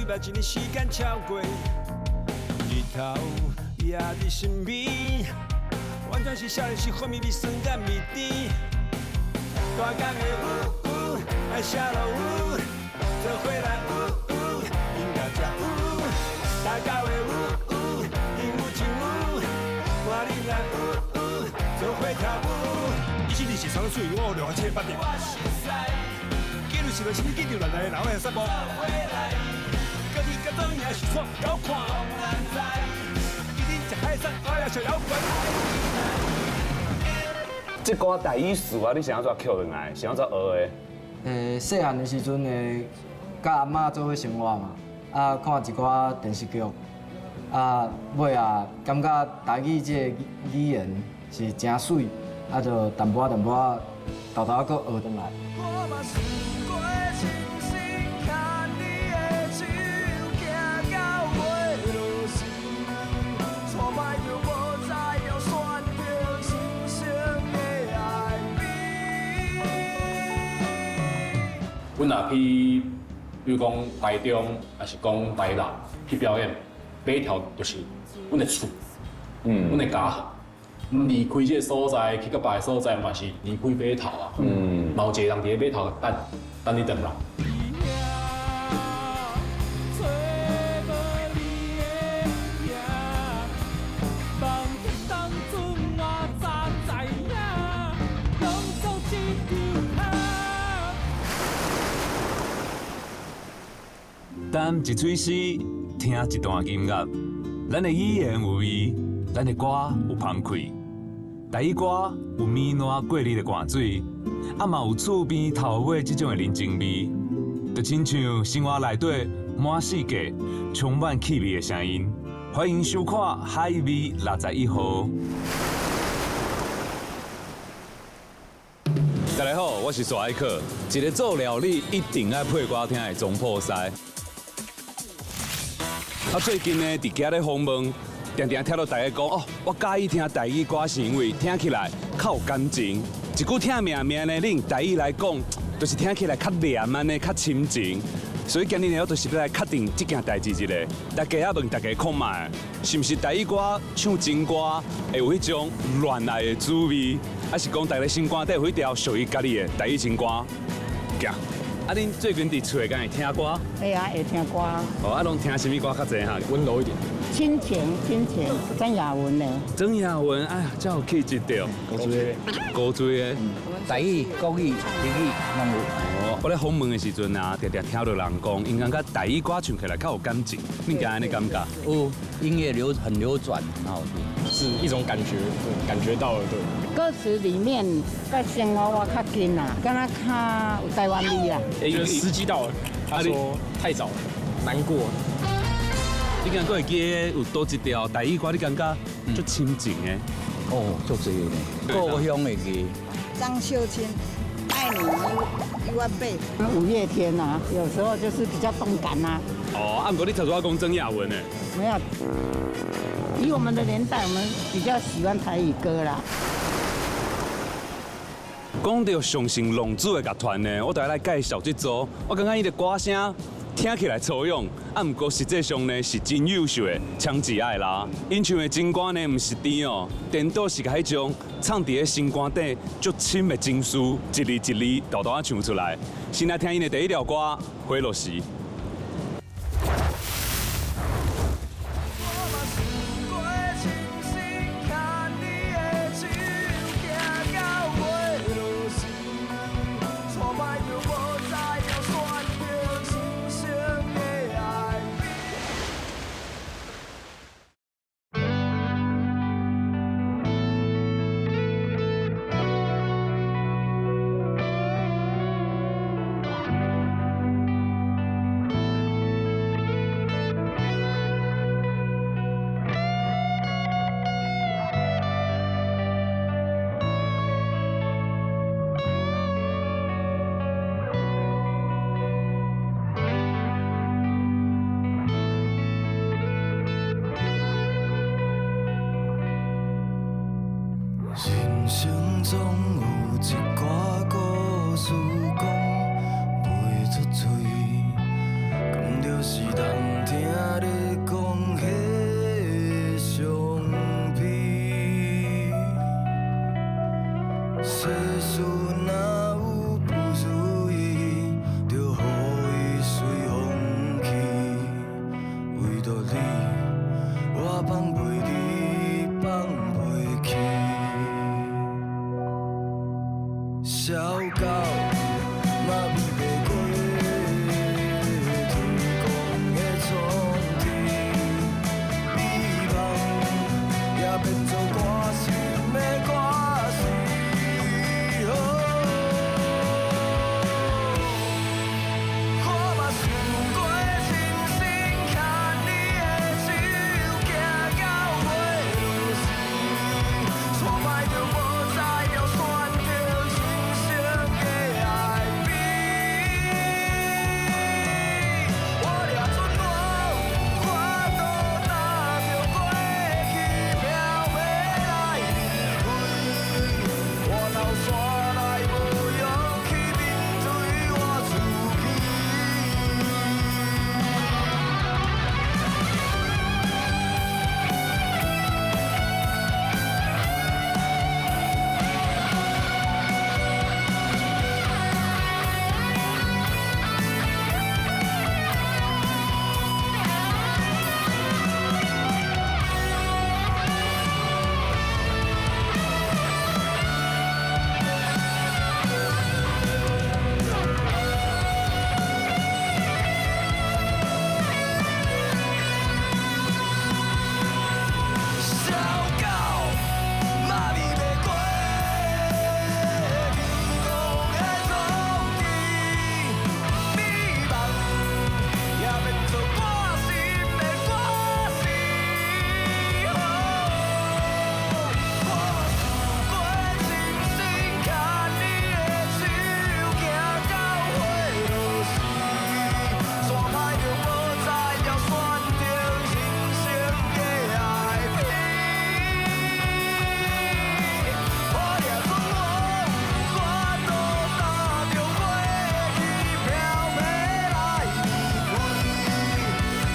捌一年时间超过，日头也伫身边，完全是少年时幻灭美酸甲蜜甜。大江的舞，爱下落舞，做伙来舞，音乐才舞。大家的舞，音舞情舞，看你来舞，做伙跳舞。伊是日是双水，我两千八点。记录是落新记录内底老的节目。各地各种也是爽够看。一定吃海产，我也想摇滚。这歌台语词啊，你想要怎捡落来？想要怎学的？细汉的时阵呢，甲阿嬷做伙生活嘛，啊看一寡电视剧，啊尾啊感觉台语这个语言是真水，啊就淡薄仔豆豆搁学转来。阮若去，比如讲台中，还是讲台南去表演，第一条就是阮的厝，阮的家。离开这个所在，去到别个所在嘛是离开码头啊。嘛有一个人伫咧码头等你等啦。谈一嘴诗，听一段音乐，咱的语言有味，咱的歌有澎湃。台语歌有绵软过日的汗水，啊嘛有厝边头尾这种的人情味，就亲像生活内底满世界充满气味的声音。欢迎收看《海味61号》。大家好，我是沙艾克，一个做料理一定爱配歌听的总破西。最近呢，伫家咧访问，常常听到大家讲哦，我介意听台语歌是因为听起来较有感情。一句听命名呢，你用台语来讲，就是听起来较黏安尼，较亲情。所以今日呢，我就是要来确定这件代志一个，大家要问大家看卖，是毋是台语歌唱真歌会有迄种恋爱的滋味，还是讲大家心肝底有一条属于家己的台语情歌？行。啊，恁最近伫厝敢会听歌？会啊，会听歌。哦，啊，拢听什么歌较济哈？温柔一点。亲情，曾雅文的。曾雅文，哎呀，真有气质着。高追的。高追的。台语、国语、日语拢有。哦，我咧访问的时阵啊，常常听到人讲，因感觉台语歌唱起来较有感情。你敢安尼感觉？哦，音乐很流转，很好听。是一种感觉，对，感觉到了，对。歌词里面甲生活我较近啦，敢若较有台湾味啦。觉得时机到了，他说太早了，难过。你敢会记得有多一条台语歌？你感觉足亲情的？哦，足多呢，故乡的歌。张秀清，爱你一万倍。五月天啊，有时候就是比较动感啊。哦，啊，不过你头先讲曾雅文呢？没有。以我们的年代，我们比较喜欢台语歌啦。讲到上成浪子的乐团呢，我就来介绍这组。我感觉伊的歌声听起来粗勇，啊，不过实际上呢是真优秀的枪支爱啦。因唱的真歌呢，唔是甜哦，颠倒是甲迄种唱伫咧心肝底足深的情绪，一字一字豆豆啊唱出来。先来听伊的第一条歌《回落时》。人生总有一寡故事讲，袂出嘴，讲着是人。狗，嘛比袂过天公的创治，美梦也变做歌心的歌词。我嘛想过深深牵你的手，行到尾路时，错歹就无再要选择人生的爱美。我抓准我，我都拿着过去飘袂来离开，我留煞来无勇气面对我自己。小狗，嘛比袂过天公的创治，美梦也变做我心的歌词。我想过深深牵你的手，行到花落时，煞歹就无再要选择人生的爱美。我抓准我都拿着过去飘袂来离开，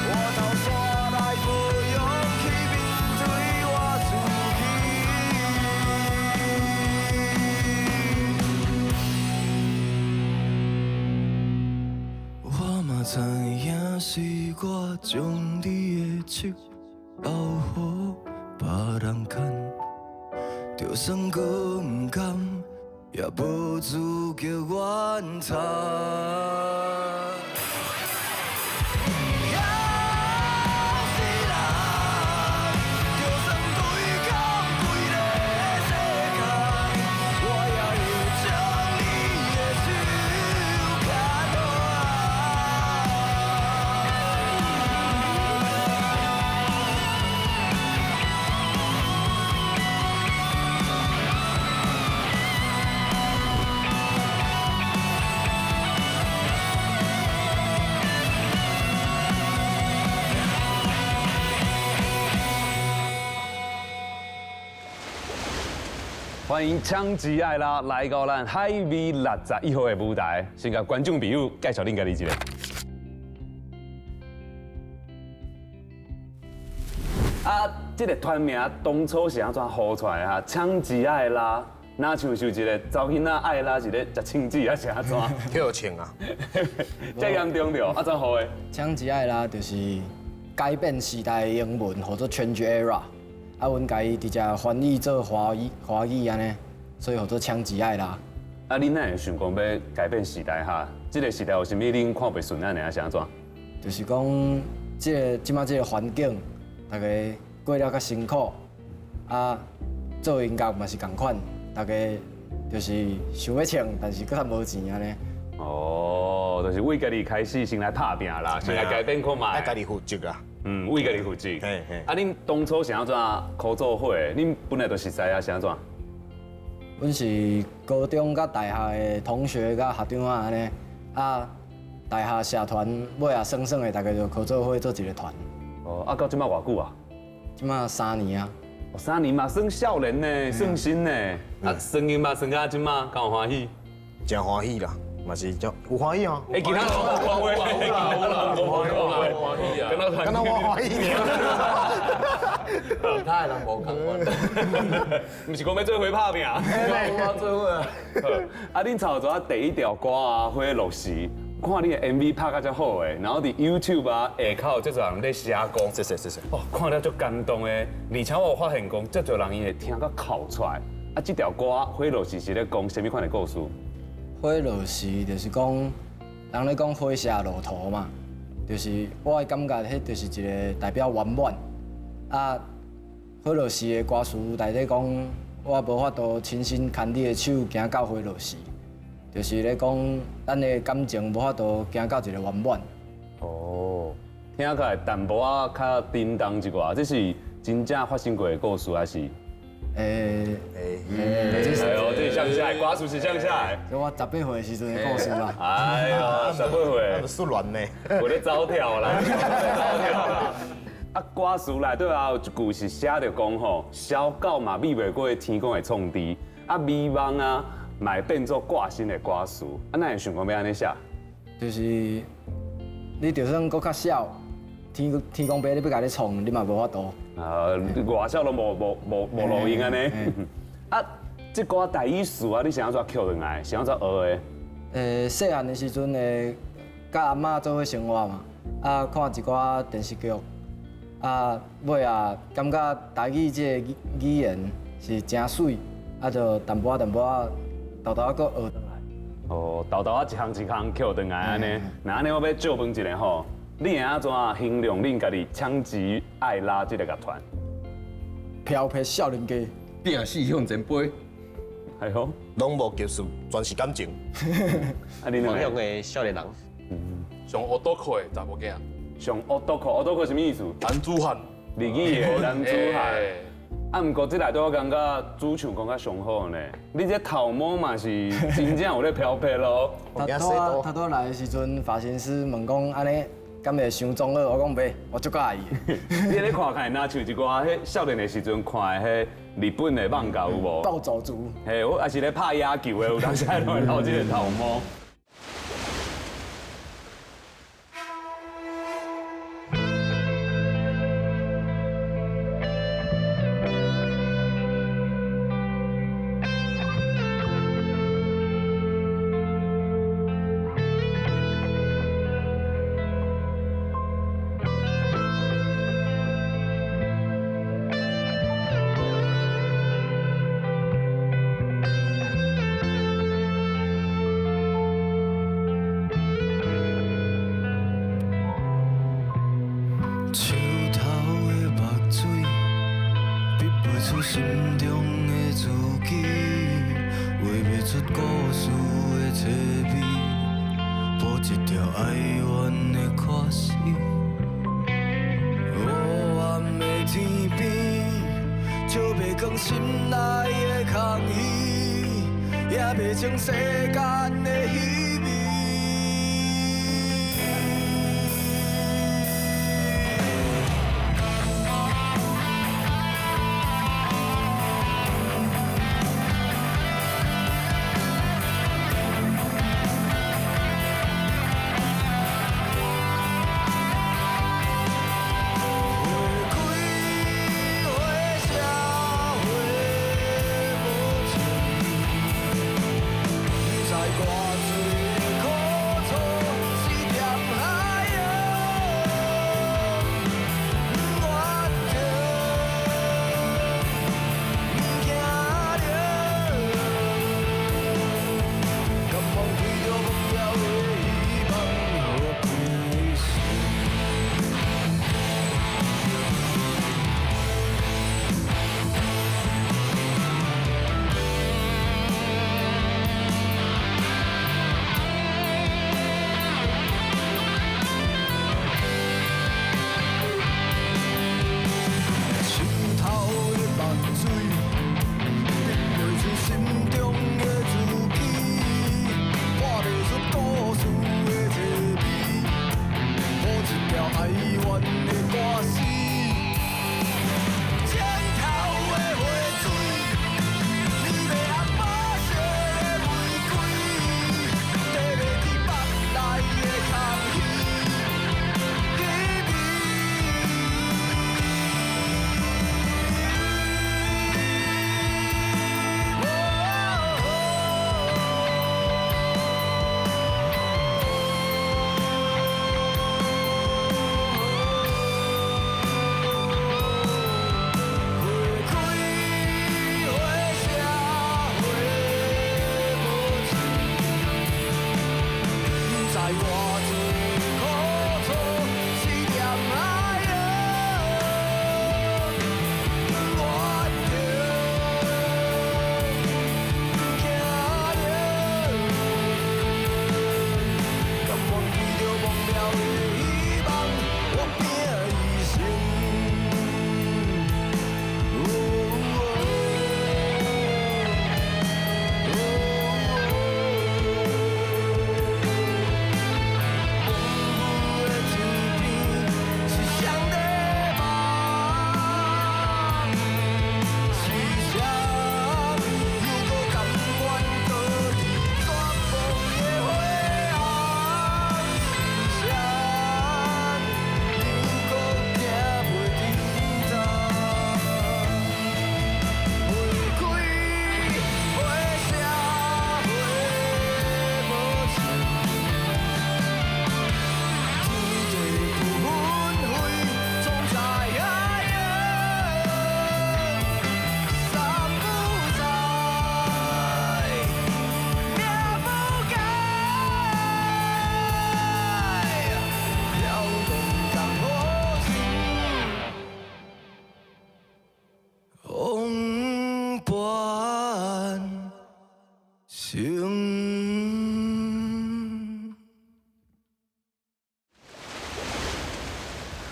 我留煞来无勇气面对我自己。我嘛知影是我将你的手留予别人牵。就算搁不甘，也无资格怨叹。是人，就算对抗规个世界，我也会将你的手牵欢迎枪击爱拉来到咱海味61号的舞台，先甲观众朋友介绍恁家己一下。这个团名当初是安怎好出来的哈？枪击爱拉，哪像是一个查囡仔爱拉一个食青子还是安怎？跳青啊！这严重着，安怎好的？枪击爱啦，就是改变时代的英文，或者 change era。啊，阮家己直接翻译做华语安尼，所以叫做枪击爱啦。啊，恁哪会想讲要改变时代哈？这个时代有啥物恁看袂顺眼呢？还是安怎？就是讲，即马这个环境，大家过了较辛苦，啊，做音乐嘛是共款，大家就是想要唱，但是搁较无钱安尼。哦，就是为家己开始先来拍拼啦，先来改变看卖。爱家己负责啊！为家己负责。嘿嘿。啊，恁当初是安怎考做伙的？恁本来就是师啊，是安怎？阮是高中甲大学的同学甲学长啊安尼，啊，大学社团尾啊算的，大家就考做伙做一个团。哦，啊，到即摆偌久啊？即马3年啊。哦，3年嘛，算少年呢，算新呢。啊，声音嘛，算到即摆，敢有欢喜？真欢喜啦！嘛是叫有欢喜哦。哎，其他人有欢喜，有欢喜啊，跟我欢喜其他人无共款。唔是讲要做伙拍拼，我做伙啊。啊，恁炒作第一条歌啊，花落时，看你的 MV 拍甲遮好诶，然后伫 YouTube 啊下口遮侪人咧写歌，谢谢。哦，看了足感动诶，而且我有发现讲，遮侪人伊会听到哭出来。啊，这条歌花落时是咧讲什么款的故事？火落时，就是讲人咧讲火下落土嘛，就是我的感觉，迄就是一个代表圆满。啊，火落时的歌词内底讲，我无法度亲身牵你的手行到火落时，就是咧讲咱的感情无法度行到一个圆满。哦，听起来淡薄仔较叮当一寡，这是真正发生过的故事还是？这是哎呦，这是乡下来，歌词是乡下来。这我18岁的时阵的故事啦。哎呦，18岁，速乱呢。我咧走跳啦，走跳啦。啊，歌词内底啊有一句是写着讲吼，小狗嘛秘袂过天公的创治，啊美梦啊，嘛会变做挂心的歌词，啊那会想讲要安尼写？就是你就算搁较小，天公伯你要甲你创，你嘛无法度。外小都无录音安尼。啊，这歌台语词啊，你想要怎捡落来？想要怎学的？细汉的时阵呢，甲阿嬷做伙生活嘛，啊看一寡电视剧，啊尾啊感觉台语这个语言是真水，啊就淡薄仔豆豆搁学倒来。哦，豆豆啊一项一项捡落来安尼。那安尼我要借问一下吼，你会安怎形容恁家己抢钱爱拉这个乐团？飘撇少年家，拼死向前飞。哎呦，拢无技术，全是感情。啊你两个方向的少年人，上恶毒课的查某囝，上恶毒课，恶毒课什么意思？男子汉，日语的男子汉。哎啊，毋过这内底我感觉主唱讲较上好呢。你这头毛嘛是真正有咧飘撇咯。他拄来的时阵，发型师问讲安尼，敢会伤中二？我讲袂，我足介意。你咧看看若像一寡迄少年的时阵看的迄日本的漫画有无？暴走族。嘿，我也是咧拍野球的，有当时拢会留这个头毛。树头的目水，逼不出心中的自己，画不出故事的凄美，谱一条哀怨的歌词。黑暗的天边，照袂光心内的空虚，也袂清世间的稀微。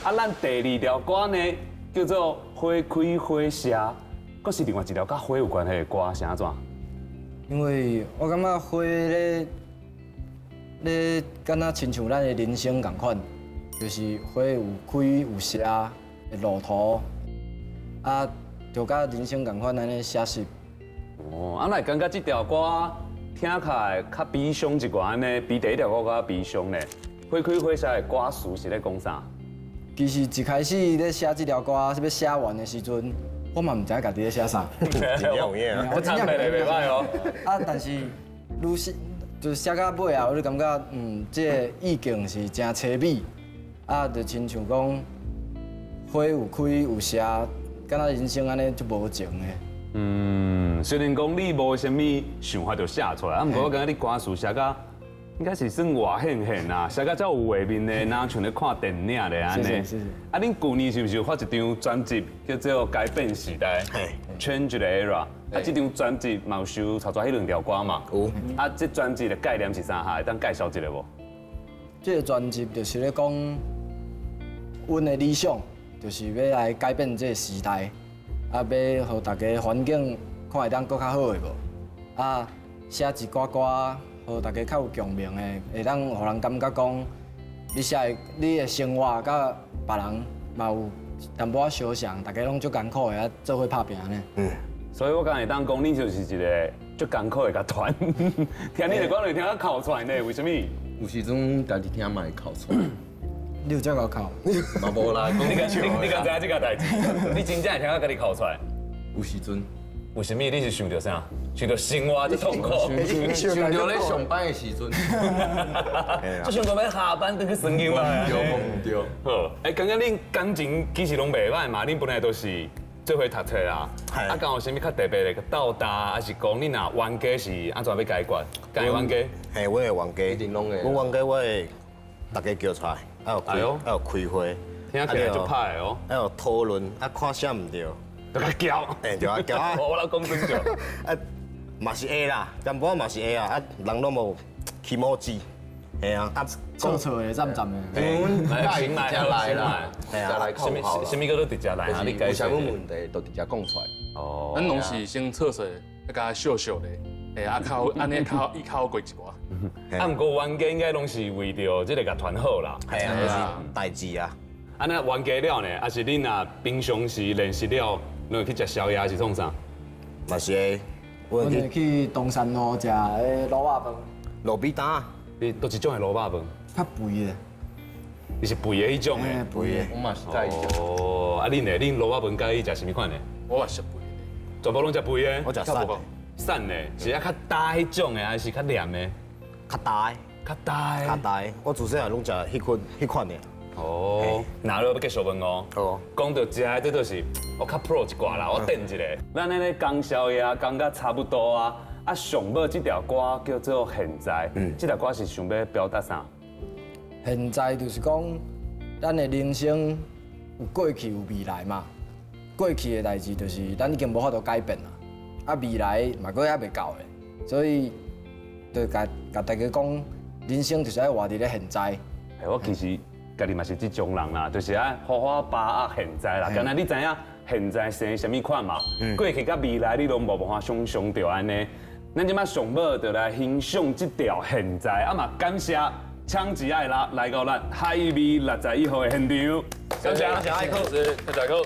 啊，咱第二条歌呢叫做《花开花谢》，佫是另外一条甲花有关系的歌，是安怎？因为我感觉花咧，敢若亲像咱的人生共款，就是花有开有谢的路途，啊，就甲人生共款安尼写实。哦，啊，来感觉这条歌听起来较悲伤一寡呢，比第一条歌较悲伤呢。花开花谢的歌词是咧讲啥？其实一开始咧写这条歌，要写完的时阵，我嘛唔知家己咧写啥。真有影啊！我真正袂歹哦。啊，但是愈写就是写到尾啊，我就感觉这个意境是真凄美。啊，就亲像讲花有开有谢，敢若人生安尼就无情的。虽然讲你无啥物想法就写出来，啊，不过我感觉你歌词写到应该是算活现现啊，写到遮有画面的，哪像咧看电影咧安尼。是。啊，恁旧年是不是有发一张专辑叫做《改变时代》（Change the Era）？啊，这张专辑嘛有收差不多迄2条歌嘛。有。啊，这专辑的概念是啥？会当介绍一下无？这个专辑就是咧讲，阮的理想就是要来改变这个时代，啊，要互大家环境看会当更较好的无？啊，写一寡歌，互大家较有共鸣的，会当互人感觉讲，你写的你的生活甲别人嘛有淡薄仔相像，大家拢足艰苦的，啊，做伙打拼呢。所以我刚才当讲，你就是一个足艰苦的乐团。听你的歌，就听到哭出来呢？为什么？有时阵家己听嘛会哭出来，你有这个哭？嘛无啦，你敢知影这个代志？你真正会听到家己哭出来？有时阵为什么？你是想到啥？想到生活这痛苦？想到咧上班的时阵，就想到要下班等去生休啊。对。好，刚刚恁感情其实拢袂歹嘛，恁本来都是做伙读册啊。啊，敢有啥物较特别的斗搭，还是讲恁若冤家是安怎要解决？解冤家？嘿，阮的冤家，一定拢会。阮冤家我会大家叫出来，还有开会，听起来就歹哦。还有讨论，啊，看啥唔对，就甲叫。嘿，就啊叫啊。我老公真着。啊，嘛是会啦，淡薄嘛是会啊，啊，人拢无起毛子，嘿啊，啊，做错的站站的。来，请来来啦，系啊，来靠好啦。什么叫做直接来啊？你有啥物问题都直接讲出来。哦。咱拢是先测试，那个笑笑的，哎，啊靠，安尼靠依靠过一寡。啊，不过冤家应该拢是为着这个乐团好啦。系啊，就是代志啊。啊，那冤家了呢？还是恁若平常时练习了，拢会去食宵夜，还是创啥？嘛是会，阮会去东山路食迄卤肉饭，路边摊，你都一种的卤肉饭，较肥的。你是肥的迄种的。肥的。我嘛是介意。哦，啊，恁呢？恁卤肉饭介意食什么款的？我嘛食肥的，全部拢食肥的。我食散的，散的，是啊较大迄种的，还是较黏的？较大，较大。较大，我自细汉拢食迄款的。哦，那要继续问哦。哦。讲到食的，这就是我较 pro 一寡啦，我等一下。咱安尼讲宵夜讲甲差不多啊。啊，上尾这条歌叫做《现在》，这条歌是想要表达啥？现在就是讲，咱的人生有过去有未来嘛。过去的代志就是咱已经无法度改变啦，啊未来嘛佫还袂到的，所以就甲大家讲，人生就是爱活伫咧现在。我其实家己嘛是这种人啦，就是爱好好把握现在啦。敢若你知影现在生什么款嘛？过去甲未来你拢无办法想象到安尼。咱即摆上尾就来欣赏这条现在，啊嘛感谢枪击爱啦来到咱海味61号的现场，感谢艾克，谢谢艾克。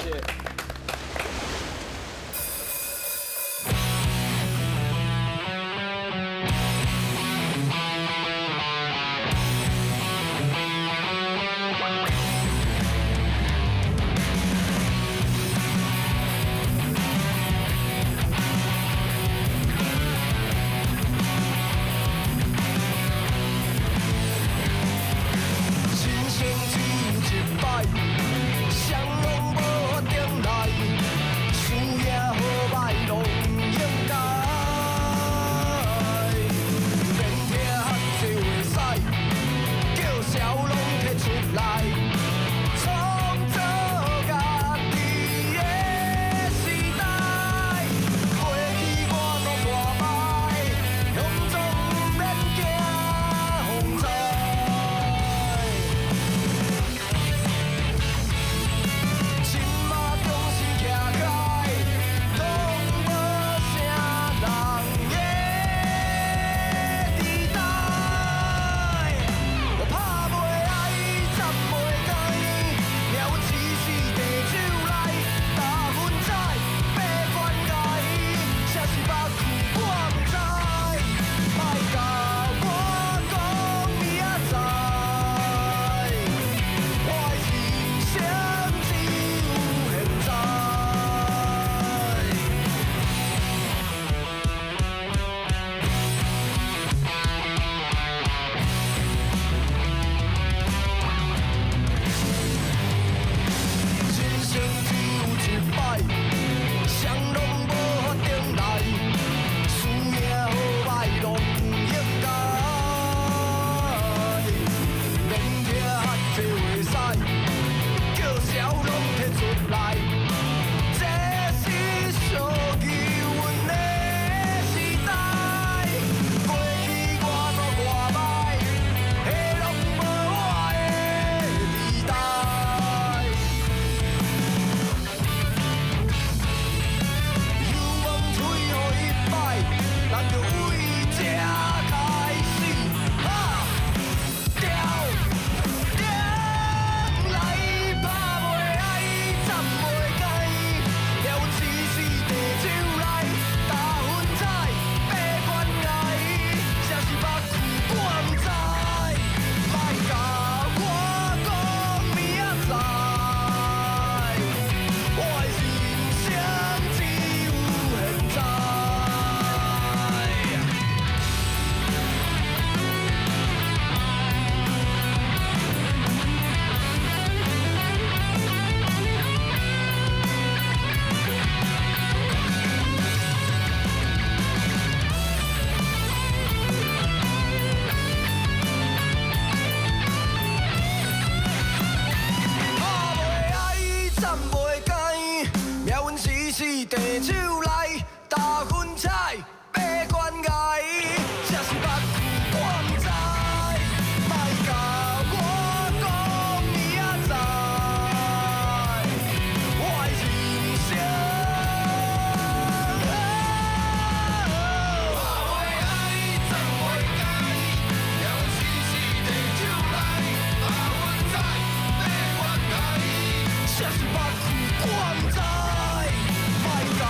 这是目睭我不知，莫甲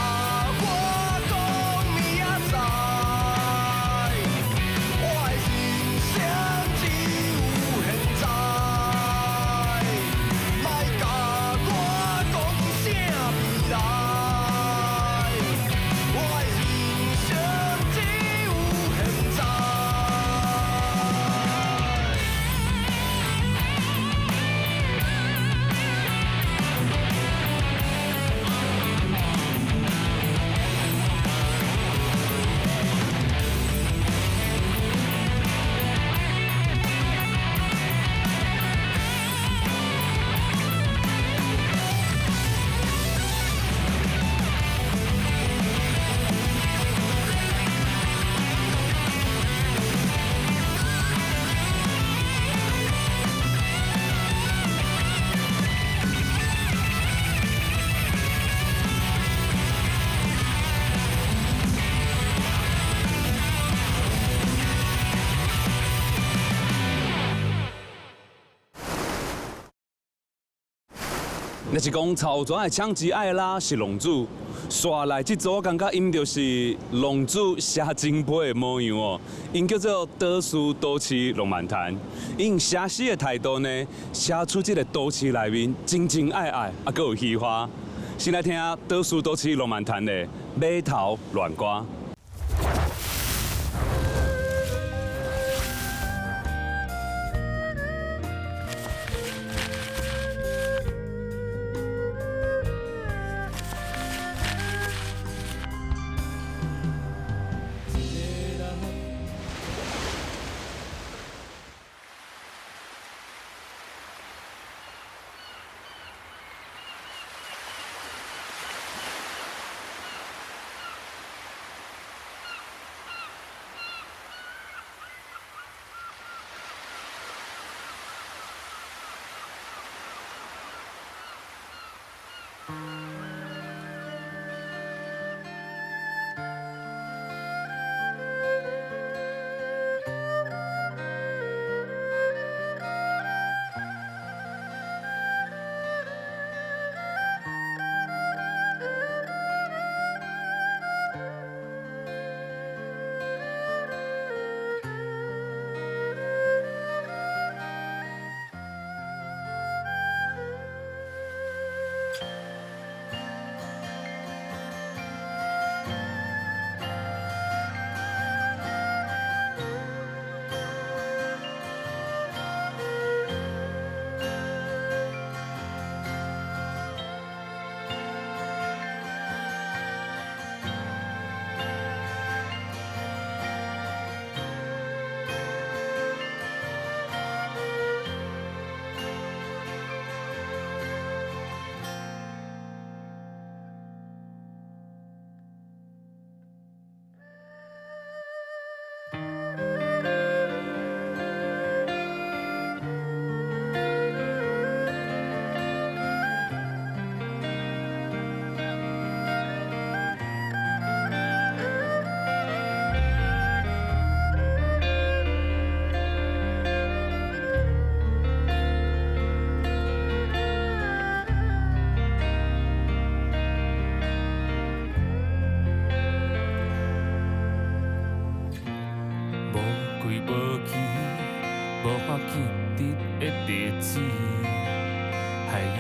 若是讲草船的枪击爱拉是龙珠，刷来这组我感觉因就是龙珠写真杯的模样哦。因叫做德苏都市浪漫谈，因写诗的态度呢，写出这个都市内面真真爱爱，啊，搁有喜欢。先来听德苏都市浪漫谈的马头乱歌。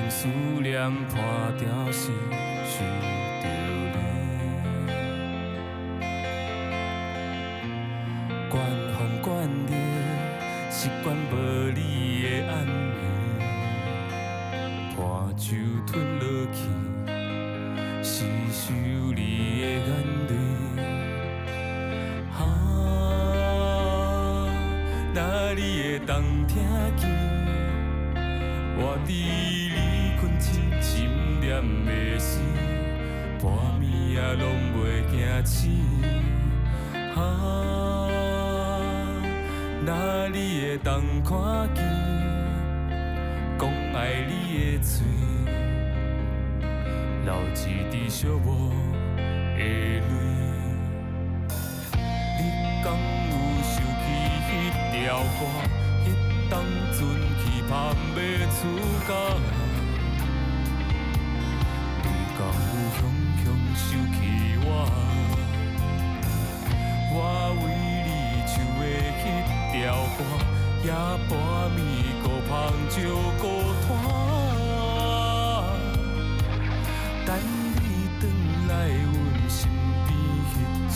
思念破掉是想着你，管风管热，习惯无你的安眠，伴酒吞落去，是受你的眼泪。若你会当听见，我伫你困醒心念的诗，半暝也拢袂惊醒。若你会当看见，讲爱你的嘴，流一滴寂寞的泪。你讲有想起迄条歌，迄当阵期盼要出家，你敢有雄雄想起我？我为你唱的迄条歌，夜半暝孤芳照孤单，等你转来阮身边迄一天。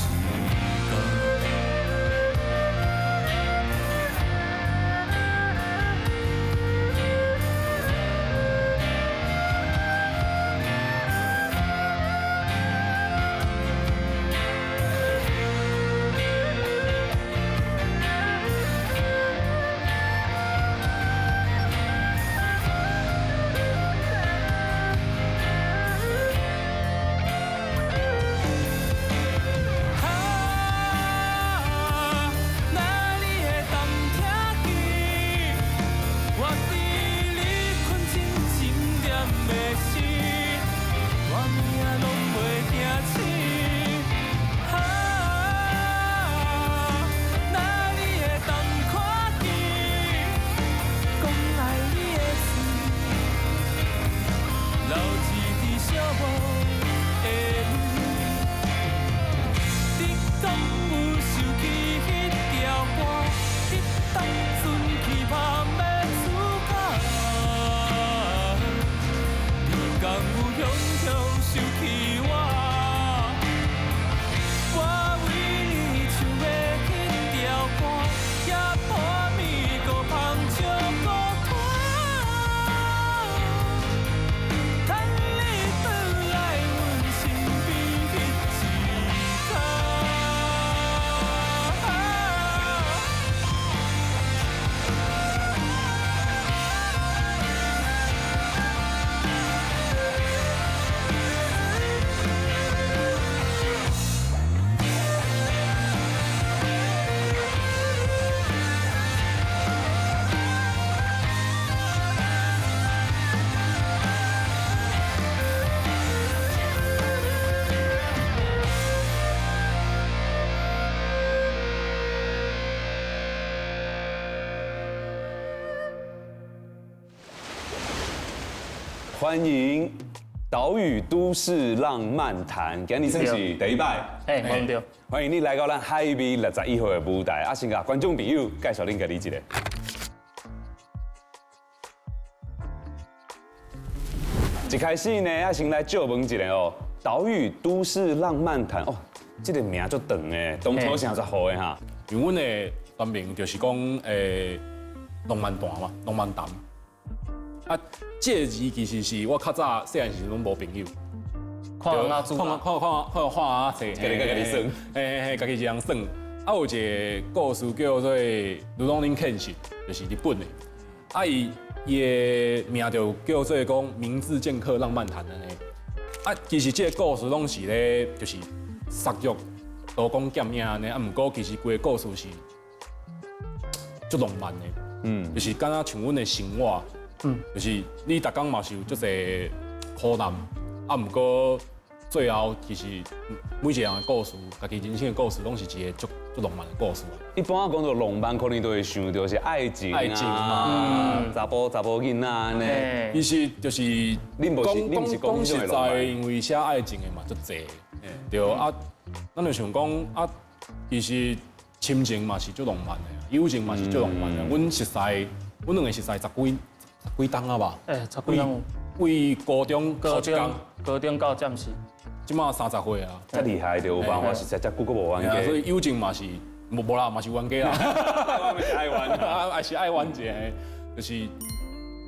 欢迎岛屿都市浪漫谈，今日算是第一摆。冇对。欢迎你来到咱海味61号的舞台，啊，先甲观众朋友介绍恁家己一个。一开始呢，啊，先来借问一下哦，岛屿都市浪漫谈哦，这个名足长的，当初啥十号的哈？因为阮的全名就是讲浪漫谈嘛，浪漫谈。啊，这个字其实是我较早细汉时拢无朋友，看啊，看画啊，册，家己算，家己这样算。啊，有一个故事叫做《如龙林肯信》，就是日本的。啊，伊的名就叫做讲明智剑客浪漫谈的呢。啊，其实这个故事拢是咧，就是杀戮、刀光剑影安尼。啊，毋过其实规个故事是足浪漫的，就是敢若像阮的生活。就是你逐工嘛是有足侪苦难，啊，毋过最后其实每一个人的故事，家己人生的故事，拢是一个足浪漫的故事。一般讲到浪漫，可能都会想到是爱情嘛，查甫囡仔安尼。其实就是讲实在，因为写爱情的嘛足侪，对啊，咱就想讲啊，其实亲情嘛是足浪漫的，友情嘛是足浪漫的。阮两个实在几档啊吧？十几档。为高中到暂时，即马30岁啊，遮厉害就有办法，实在遮久个无冤家。所以友情嘛是无啦，嘛是冤家啦。是爱玩，还是爱玩一下，就是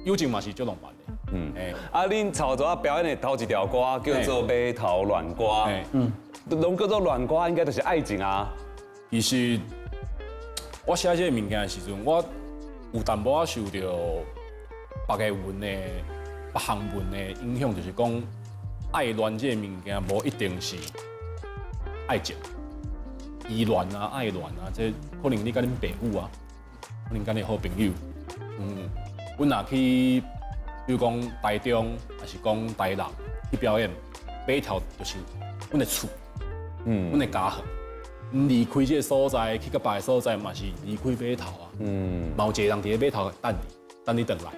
友情嘛是足浪漫的。啊，恁草蛇表演的头一条歌叫做《马头乱歌》，拢叫做乱歌，应该就是爱情啊。其实我写这个物件的时阵，我有淡薄仔受到别个文的、别项文的影响，就是讲爱恋这个物件，无一定是爱情、依恋啊、爱恋啊，这可能你甲恁爸母啊，可能甲你好朋友，阮若去，比如讲台中，还是讲台南去表演，马头就是阮的厝，阮的家乡。离开这个所在，去到别个所在，嘛是离开码头啊。嘛有一个人伫咧码头等你回来。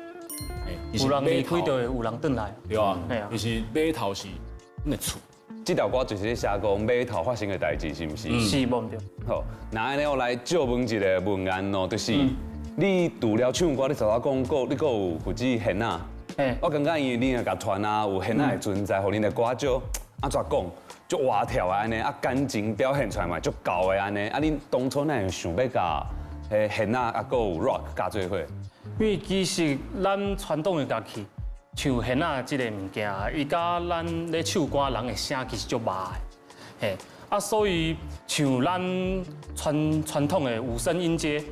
有人离开就会有人回来。对啊，就是码头是阮的厝。这条歌就是咧写讲码头发生的代志，是毋是？是冇对。好，那安尼我来借问一个问案哦，就是你除了唱歌，你头仔讲过，你阁有负责现啊？我感觉因为你若甲团啊有现啊的存在，互恁的歌就安怎讲？足活跳的安尼，啊感情表现出来嘛，足高的安尼。啊，恁当初哪会想要甲现啊啊，阁有 rock 加做伙？因为其实咱传统的乐器，像现啊这个物件，伊甲咱咧唱歌人的声其实足麻的，啊，所以像咱传统的五声音阶，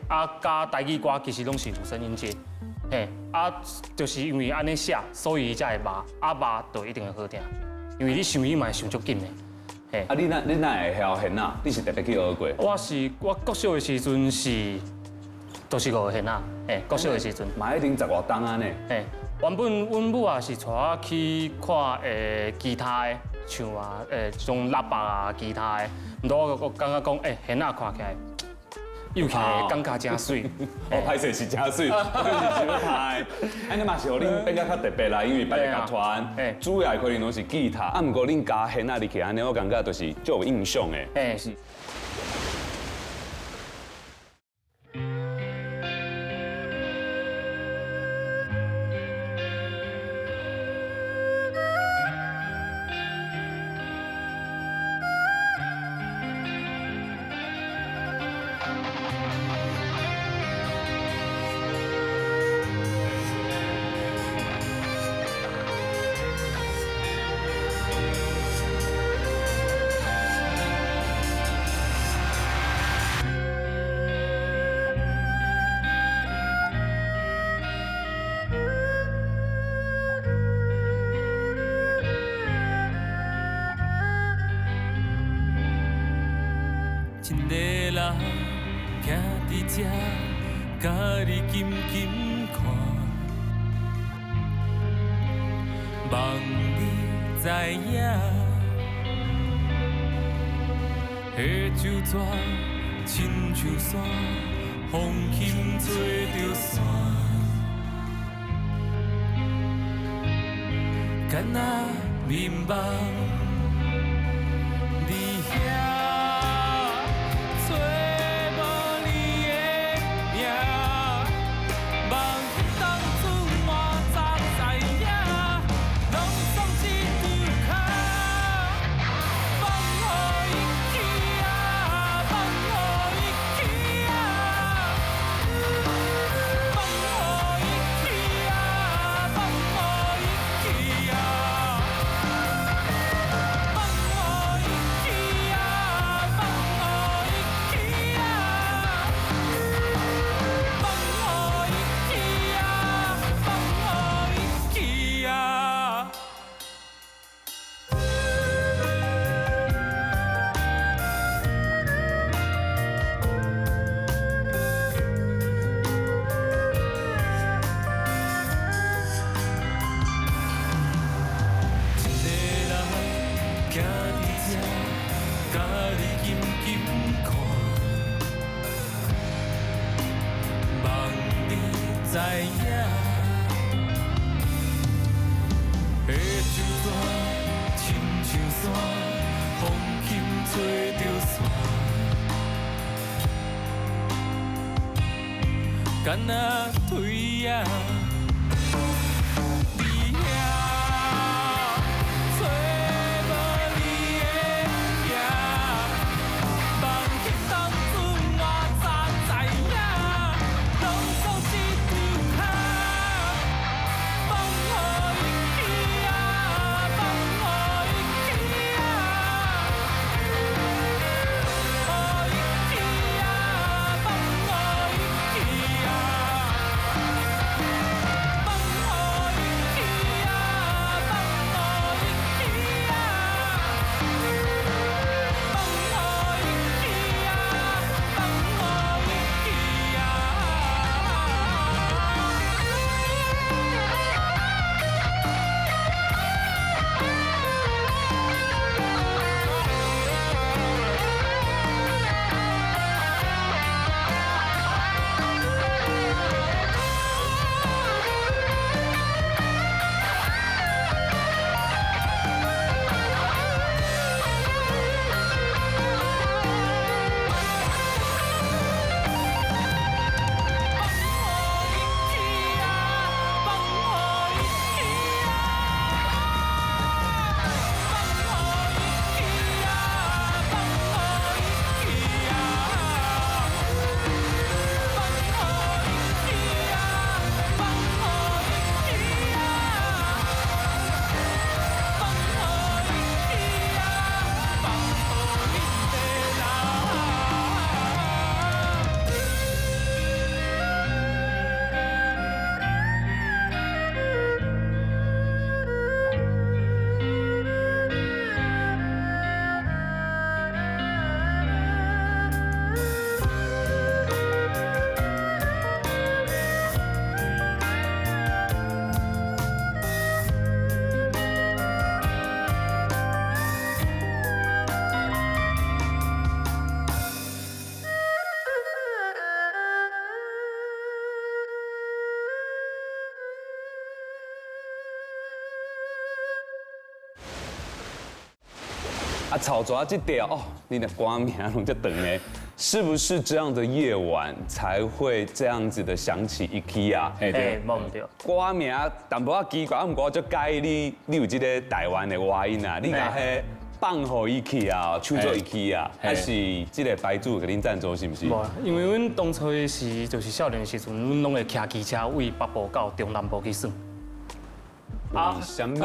啊加台语歌其实拢是五声音阶，啊，就是因为安尼写，所以才会麻，啊麻就一定会好听。因为你想伊嘛会想足紧的，啊，你哪会晓现啊？你是特别去学过？我国小的时阵都是学现啊，国小的时阵。嘛一定10外档啊呢。原本阮母也是带我去看吉他的，像啊种喇叭啊吉他的，毋过我感觉讲现啊看起来。又起来感觉真水，拍摄是真水，就是少拍。安尼嘛是互恁变甲较特别啦，因为别个乐团主要可能拢是吉他，啊，毋过恁加现啊入去安尼，我感觉就是足有印象的。是。一个人徛伫这，甲你紧紧看，望你知影，迄酒泉亲像山，风轻吹着伞，敢若眠梦，你遐找无你的名，梦当初我早知影，拢总一张卡，放予伊去啊，放予伊去啊，放予伊去啊，放予伊去啊，放予伊去啊，放予伊去啊，放予伊去啊，放予伊去啊。一个人徛伫这，甲你紧紧看，望你知影，的纸纸亲像山，风轻吹着线，敢若推啊。你遐找无你的名，梦境当初我早知影，拢总一张卡，放予伊去啊，放予伊去啊，予伊去啊，放予伊去啊。放予伊去啊，放予伊去啊，放予伊去啊，放予伊去啊。啊，草抓这条哦，你的歌名拢这长呢，是不是这样的夜晚才会这样子的想起 IKEA？ 哎，冇唔对。歌名淡薄仔奇怪，不过我就介意你有这个台湾的话音啊，你甲迄放互伊去啊，唱做伊去啊，还是这个牌主给恁赞助是不是？无，因为阮当初是就是少年的时阵，阮拢会骑机车为北部到中南部去耍。啊，什么？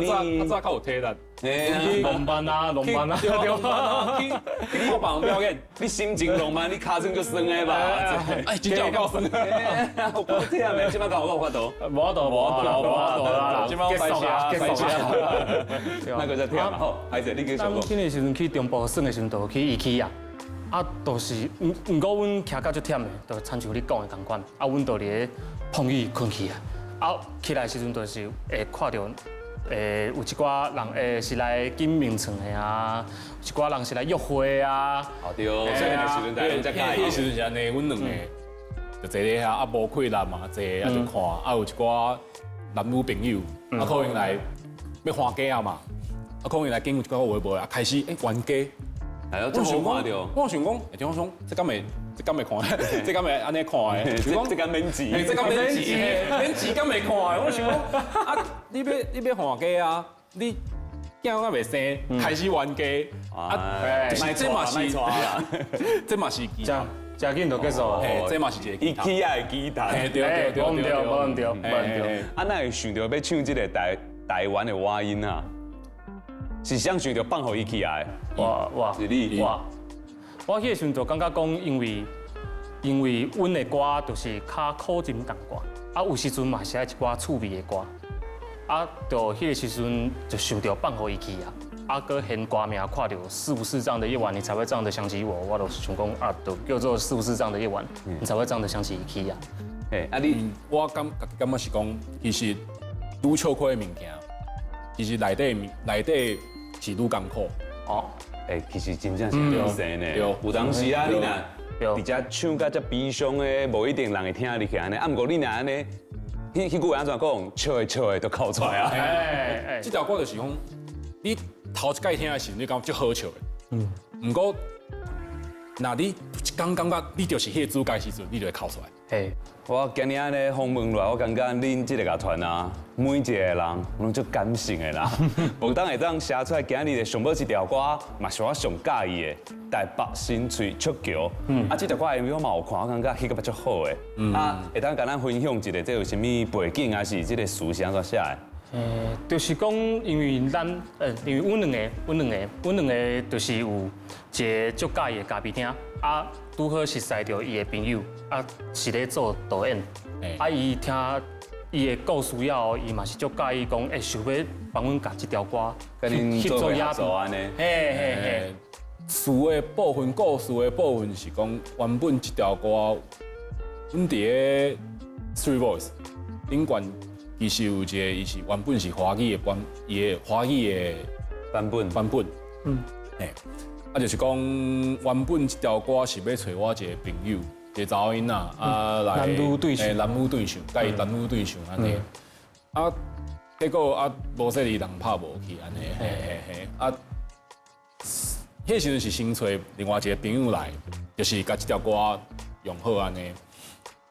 早较有体力。浪漫啊，浪漫啊，对啊，去看棒表演，你心情浪漫，你脚算就酸的吧？哎，真正有够酸。我忝的，即摆搞有法度？无度啦，即摆结束啊，那个在忝嘛，好，还是你继续讲。当天的时阵去中部耍的时阵，就去IKEA。啊，就是毋过阮徛到足忝的，就亲像你讲的同款。啊，阮就伫碰雨困去啊。啊，起来的时阵就是会看到，有一寡人是来见名床的啊，有一寡人是来约会啊。哦对，所以那时阵大家才介意。迄时阵是安尼，阮两个就坐咧遐，啊无困难嘛，坐啊就看，啊有一寡男女朋友，啊可能来要换家啊嘛，啊可能来经过微博啊，开始冤家。哎呦，这好看到。我想讲，听我讲，这敢会看，这敢会安尼看的？这敢免钱，这敢免钱，免钱敢会看的？我想讲，啊，你要换家啊，你囝敢未生，开始冤家，啊，这嘛是，这嘛是技巧，真紧就结束。这嘛是一个技巧。IKEA 的鸡蛋，对，无唔对。啊，那会想到要唱这个台湾的话音啊？是想想到放互 IKEA 的。是你。我迄个时阵就感觉讲，因为阮的歌就是较苦情淡歌，啊有时阵嘛写一寡趣味的歌，啊就迄个时阵就想到放互IKEA，啊搁现歌名看到是不是这样的夜晚你才会这样的想起我就想讲啊，就叫做是不是这样的夜晚你才会这样的想起IKEA。啊你我感觉是讲，其实愈笑亏的物件，其实内底是愈艰苦。哦，其实真正是良生呢。有当时啊，你若直接唱甲遮悲伤的，无一定人会听入去安尼。啊，毋过你若安尼，迄句话安怎讲？笑的都哭出来啊！这条歌就是讲，你头一届听的时候，你感觉足好笑的。毋过，那你刚感觉你就是迄个主角时阵，你就会哭出来。我今日安尼访问落，我感觉恁这个乐团啊，每一个人拢足感性的啦。无当会当写出来今日的上尾一条歌，嘛是我上介意的《台北新翠触桥》。啊，这条歌 MV 我嘛有看，我感觉翕个足好的。啊，会当甲咱分享一下，这有啥物背景，还是这个词是安怎写的？就是讲，因为阮两个就是有一个足介意的咖啡厅，啊，拄好熟识到伊的朋友，啊，是咧做导演，啊，伊听伊的故事后，伊嘛是足介意讲，想要帮阮甲这条歌跟恁做合作安尼。词的部分，故事的部分是讲，原本这条歌，阮伫个 Three Voice 顶悬。其实有一个，伊是原本是华语的华语的版本。就是讲原本这条歌是要找我一个朋友，一个查某囡仔来男女对唱，甲伊男女对唱安尼。啊，结果无说你人拍无去安尼。迄时阵是先找另外一个朋友来，就是甲这条歌用好安尼。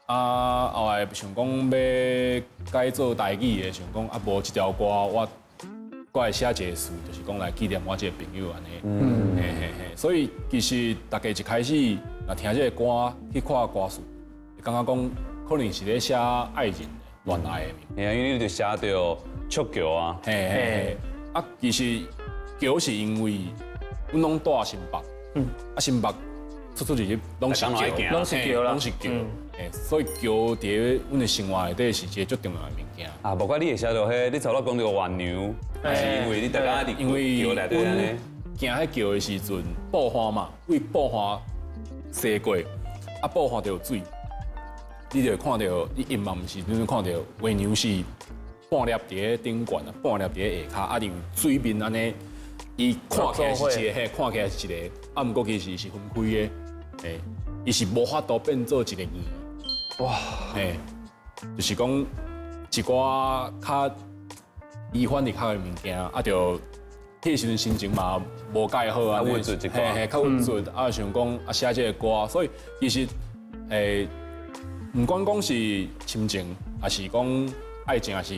后来想讲要改做台语的，想讲无这条歌我会写一个词，就是讲来纪念我这个朋友安尼。所以其实大家一开始若听这个歌去看歌词，会感觉讲可能是咧写爱情恋爱的。因为你就写到触桥啊。其实桥是因为阮拢住新北，新北出入拢是桥，拢是桥。所以桥伫阮的生活内底是一个足重要的物件。啊，不管你会写到迄，你头先讲到蜗牛，还是因为你大家伫桥内底安尼？行迄桥的时阵，爆花嘛，为爆花西过，爆花就有水，你就会看到，你阴暗时，你就看到蜗牛是半粒伫顶悬啊，半粒伫下骹，因为水面安尼，伊看起来是一个，看起来是一个，毋过其实是分开的，伊是无法度变做一个圆。哇，就是讲一寡较移反入较的物件，就迄时阵心情嘛无介好啊，稳准一寡，较稳准，想讲写这个歌，所以其实唔管讲是亲情，还是讲爱情，还是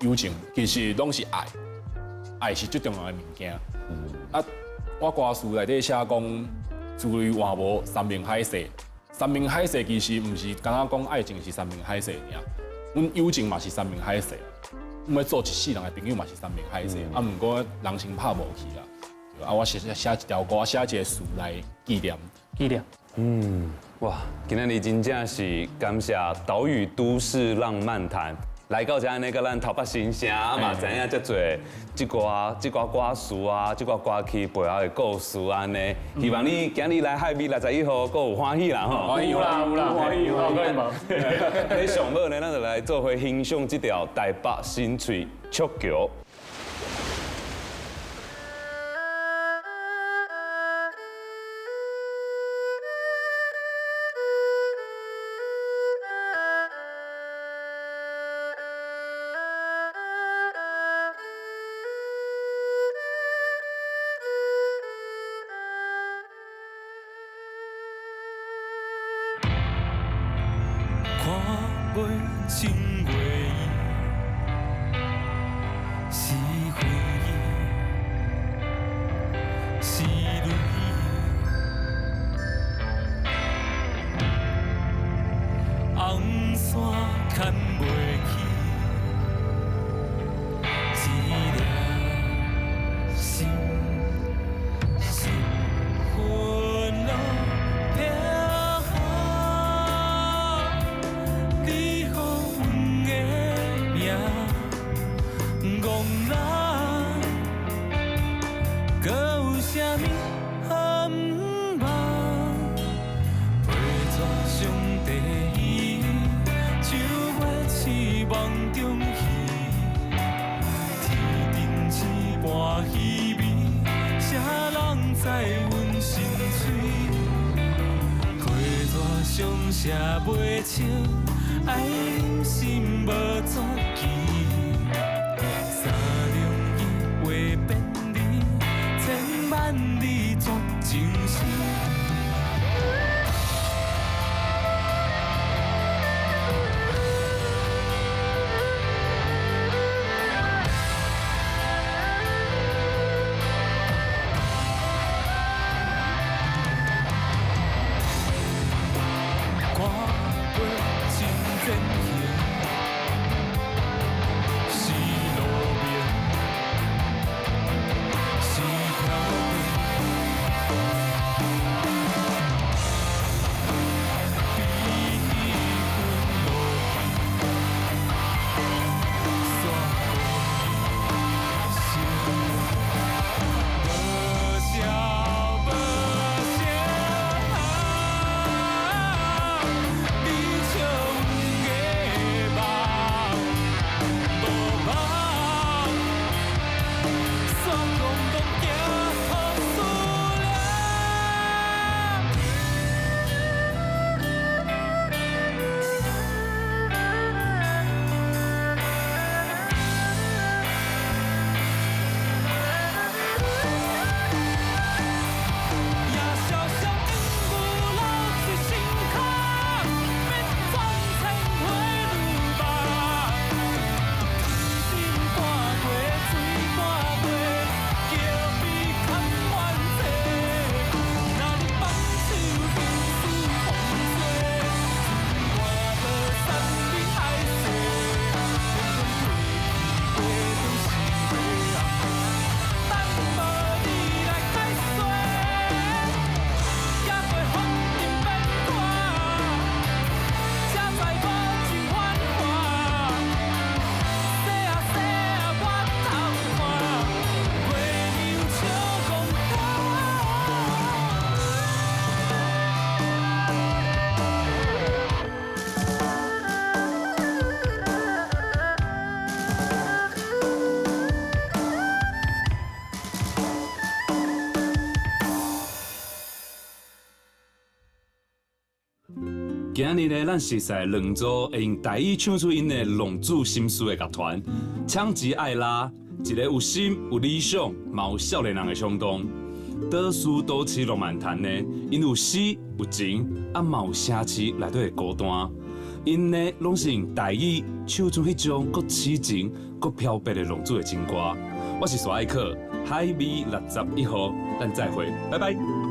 友情，其实拢是爱，爱是最重要的物件。我歌词内底写讲，自类换无山明海誓。山明海誓其实唔是单单讲爱情是山明海誓尔，阮友情嘛是山明海誓，阮要做一世人的朋友嘛是山明海誓，毋过人情拍无去啦。我写一条歌，写一个词来纪念。哇，今仔日真正是感谢岛屿都市浪漫谈。来到这安尼，甲咱头北新城嘛，知影遮侪即寡歌词啊，即寡歌曲背后的故事安尼。希望你今日来海美61号，阁有欢喜啦吼！欢喜有啦，欢喜有啦，可以吗？喺上尾呢，咱就来做伙欣赏这条台北新翠触桥。袂情月意，是回忆，是泪。红线牵袂去，一粒心心魂落飘。你予阮的命戆人，搁有啥物好毋茫？陪纸上第一，就我痴梦中戏，天顶一半稀微，啥人知阮心碎？批纸上写袂清，爱恁心无绝期。三两字话变字，千万字作情诗。看过真真形，是路命，是条命。比起阮落去，煞无心，无笑无声。你笑阮的梦，无梦，煞讲讲惊予思念。也小小鹦鹉留在心坎，免转千回路梦。天顶半过，水半过，叫悲堪怨嗟。若你放手，情绪风吹，我无散你爱说，偏偏过去话中是话红，等无你来解说。也会风尘变化，才知我真繁华。细啊细啊，我偷看，月亮笑憨今日呢，咱熟悉两组会用台语唱出因的浪子心事的乐团，抢钱爱拉，一个有心有理想，嘛有少年人的冲动。倒数都市浪漫谈呢，因有诗有情，啊嘛有城市内底的孤单。因呢，拢是用台语唱出迄种搁痴情、搁飘白的浪子的情歌。我是沙爱克，海美61号，咱再会，拜拜。